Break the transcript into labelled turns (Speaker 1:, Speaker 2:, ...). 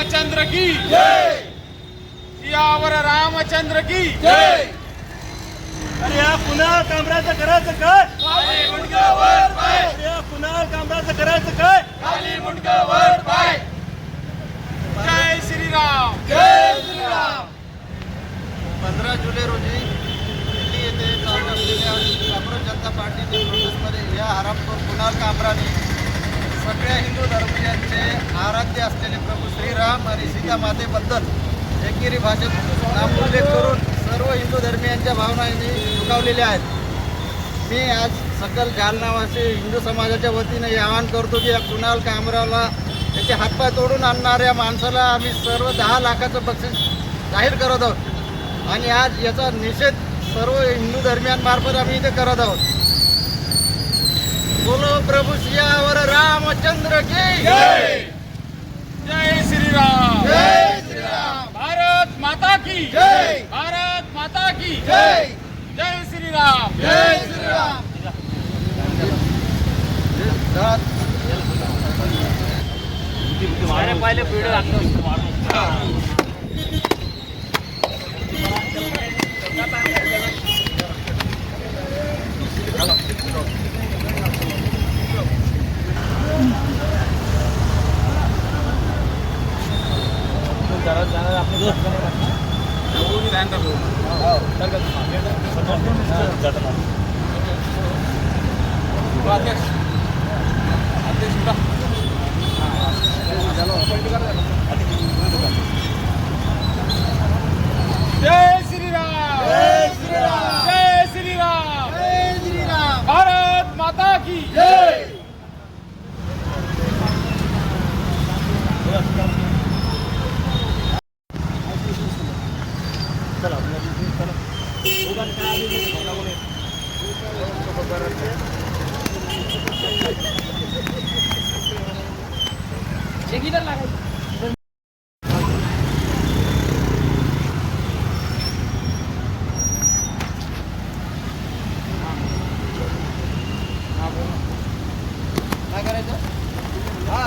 Speaker 1: रामचंद्र की जय, सियावर रामचंद्र की जय।
Speaker 2: अरे या कुणाल कामराचं करायचं काय?
Speaker 1: खाली मुंडकावर पाय,
Speaker 2: अरे या कुणाल कामराचं करायचं काय?
Speaker 1: खाली मुंडकावर पाय। जय श्रीराम, जय श्रीराम।
Speaker 3: 15 जुलै रोजी दिल्ली येथे चालू असलेल्या काँग्रेस जनता पार्टीच्या प्रोटेस्टमध्ये या हरामखोर कुणाल कामराने सगळ्या हिंदू धर्मियांचे आराध्य असलेले प्रभू श्रीराम आणि सीता मातेबद्दल एकेरी भाषेत नामोल्लेख करून सर्व हिंदू धर्मियांच्या भावनांनी दुखावलेल्या आहेत। मी आज सकल जालनावासी हिंदू समाजाच्या वतीने हे आवाहन करतो की या कुणाल कामराला त्याचे हातपाय तोडून आणणाऱ्या माणसाला आम्ही सर्व 10 लाखाचं बक्षीस जाहीर करत आहोत आणि आज याचा निषेध सर्व हिंदू धर्मियांमार्फत आम्ही इथे करत आहोत। बोलो प्रभू सियावर रामचंद्र की
Speaker 1: जय, जय श्रीराम,
Speaker 3: जय श्रीराम,
Speaker 1: भारत माता की
Speaker 3: जय,
Speaker 1: भारत माता की
Speaker 3: जय,
Speaker 1: जय श्रीराम,
Speaker 3: जय श्रीराम।
Speaker 2: पहिले व्हिडिओ
Speaker 1: जय श्रीराम,
Speaker 3: जय श्रीराम,
Speaker 1: जय श्रीराम,
Speaker 3: जय श्रीराम,
Speaker 1: भारत माता की
Speaker 3: जय। काय करायचं? हा